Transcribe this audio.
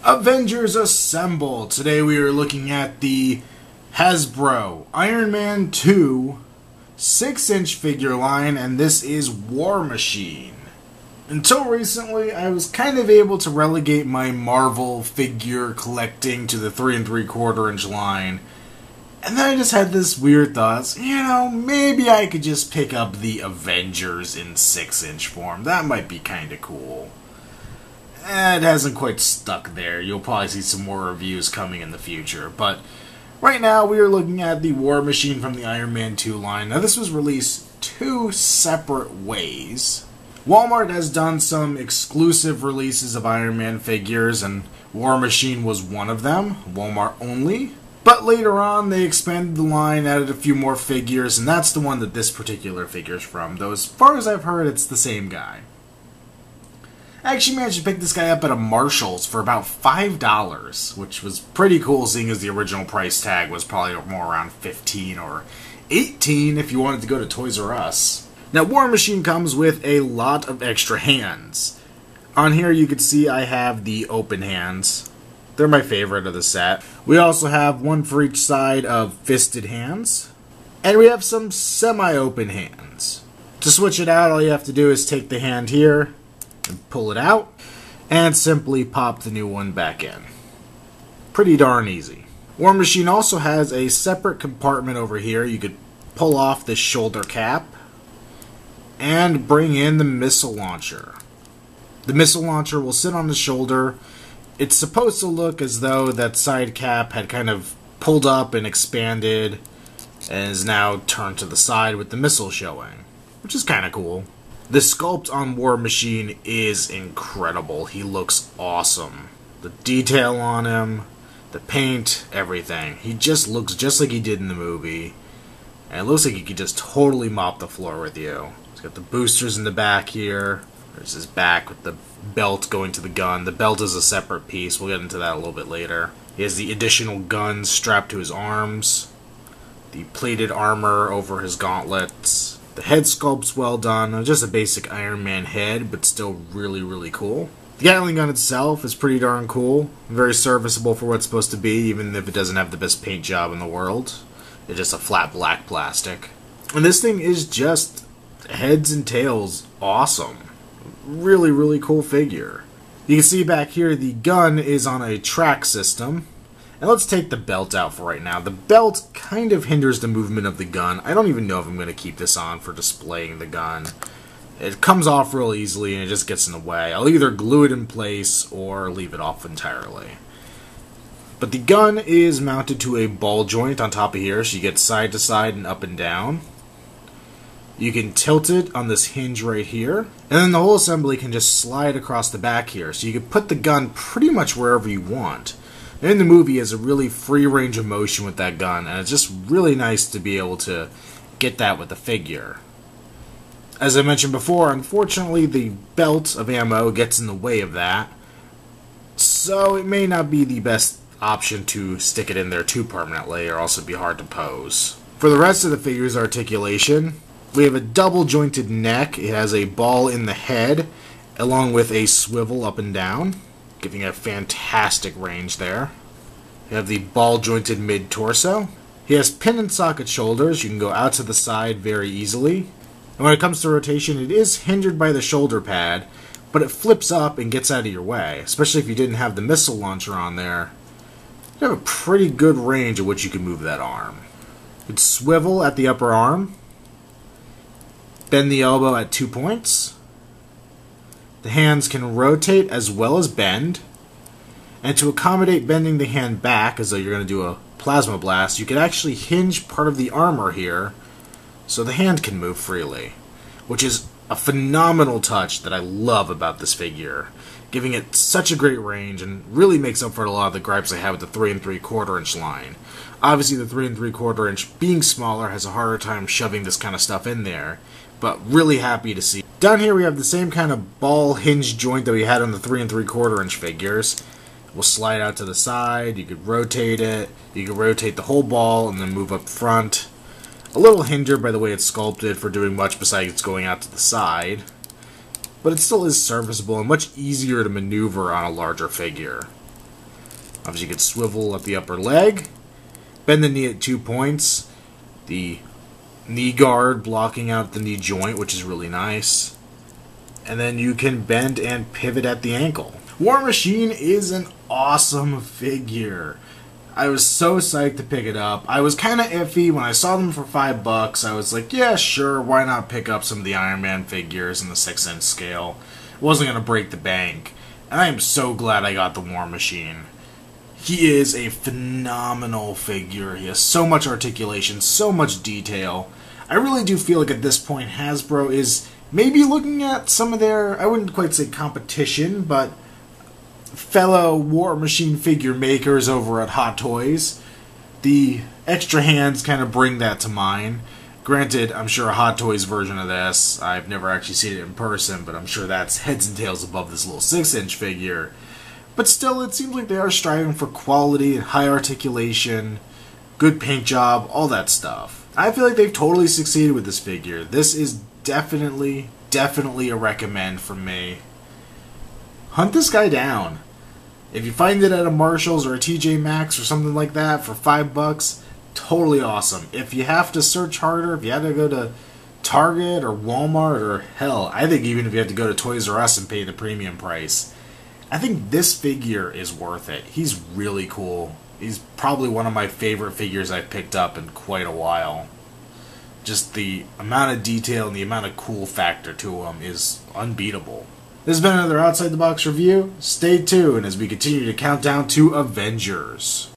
Avengers Assemble! Today we are looking at the Hasbro Iron Man 2 6-inch figure line, and this is War Machine. Until recently, I was kind of able to relegate my Marvel figure collecting to the 3 3/4 inch line, and then I just had this weird thought, maybe I could just pick up the Avengers in 6-inch form. That might be kinda cool. It hasn't quite stuck there. You'll probably see some more reviews coming in the future. But right now we are looking at the War Machine from the Iron Man 2 line. Now this was released two separate ways. Walmart has done some exclusive releases of Iron Man figures, and War Machine was one of them, Walmart only. But later on they expanded the line, added a few more figures, and that's the one that this particular figure is from. Though as far as I've heard, it's the same guy. I actually managed to pick this guy up at a Marshall's for about $5, which was pretty cool, seeing as the original price tag was probably more around $15 or $18 if you wanted to go to Toys R Us. Now, War Machine comes with a lot of extra hands. On here you can see I have the open hands. They're my favorite of the set. We also have one for each side of fisted hands. And we have some semi-open hands. To switch it out, all you have to do is take the hand here and pull it out, and simply pop the new one back in. Pretty darn easy. War Machine also has a separate compartment over here. You could pull off the shoulder cap and bring in the missile launcher. The missile launcher will sit on the shoulder. It's supposed to look as though that side cap had kind of pulled up and expanded and is now turned to the side with the missile showing, which is kind of cool. The sculpt on War Machine is incredible. He looks awesome. The detail on him, the paint, everything. He just looks just like he did in the movie. And it looks like he could just totally mop the floor with you. He's got the boosters in the back here. There's his back with the belt going to the gun. The belt is a separate piece. We'll get into that a little bit later. He has the additional guns strapped to his arms. The plated armor over his gauntlets. The head sculpt's well done. Just a basic Iron Man head, but still really, really cool. The Gatling gun itself is pretty darn cool. Very serviceable for what it's supposed to be, even if it doesn't have the best paint job in the world. It's just a flat black plastic. And this thing is just heads and tails awesome. Really, really cool figure. You can see back here the gun is on a track system. And let's take the belt out for right now. The belt kind of hinders the movement of the gun. I don't even know if I'm going to keep this on for displaying the gun. It comes off real easily and it just gets in the way. I'll either glue it in place or leave it off entirely. But the gun is mounted to a ball joint on top of here, so you get side to side and up and down. You can tilt it on this hinge right here, and then the whole assembly can just slide across the back here, so you can put the gun pretty much wherever you want. In the movie, he has a really free range of motion with that gun, and it's just really nice to be able to get that with the figure. As I mentioned before, unfortunately the belt of ammo gets in the way of that, so it may not be the best option to stick it in there too permanently, or else it'd be hard to pose. For the rest of the figure's articulation, we have a double jointed neck. It has a ball in the head, along with a swivel up and down, giving a fantastic range there. You have the ball-jointed mid-torso. He has pin and socket shoulders. You can go out to the side very easily. And when it comes to rotation, it is hindered by the shoulder pad, but it flips up and gets out of your way, especially if you didn't have the missile launcher on there. You have a pretty good range at which you can move that arm. You can swivel at the upper arm, bend the elbow at 2 points. The hands can rotate as well as bend. And to accommodate bending the hand back, as though you're going to do a plasma blast, you can actually hinge part of the armor here so the hand can move freely. Which is a phenomenal touch that I love about this figure, giving it such a great range and really makes up for a lot of the gripes I have with the 3 3/4 inch line. Obviously the 3 3/4 inch being smaller has a harder time shoving this kind of stuff in there, but really happy to see. Down here we have the same kind of ball hinge joint that we had on the 3 3/4 inch figures. We'll slide out to the side, you could rotate it, you could rotate the whole ball and then move up front. A little hindered by the way it's sculpted for doing much besides going out to the side, but it still is serviceable and much easier to maneuver on a larger figure. Obviously, you can swivel at the upper leg, bend the knee at 2 points, the knee guard blocking out the knee joint, which is really nice, and then you can bend and pivot at the ankle. War Machine is an awesome figure. I was so psyched to pick it up. I was kind of iffy when I saw them for $5. I was like, yeah, sure, why not pick up some of the Iron Man figures in the 6-inch scale? It wasn't going to break the bank. And I am so glad I got the War Machine. He is a phenomenal figure. He has so much articulation, so much detail. I really do feel like at this point Hasbro is maybe looking at some of their, I wouldn't quite say competition, but fellow War Machine figure makers over at Hot Toys. The extra hands kind of bring that to mind. Granted, I'm sure a Hot Toys version of this, I've never actually seen it in person, but I'm sure that's heads and tails above this little 6-inch figure. But still, it seems like they are striving for quality and high articulation, good paint job, all that stuff. I feel like they've totally succeeded with this figure. This is definitely a recommend from me. Hunt this guy down. If you find it at a Marshall's or a TJ Maxx or something like that for $5, totally awesome. If you have to search harder, if you have to go to Target or Walmart, or hell, I think even if you have to go to Toys R Us and pay the premium price, I think this figure is worth it. He's really cool. He's probably one of my favorite figures I've picked up in quite a while. Just the amount of detail and the amount of cool factor to him is unbeatable. This has been another Outside the Box review. Stay tuned as we continue to count down to Avengers.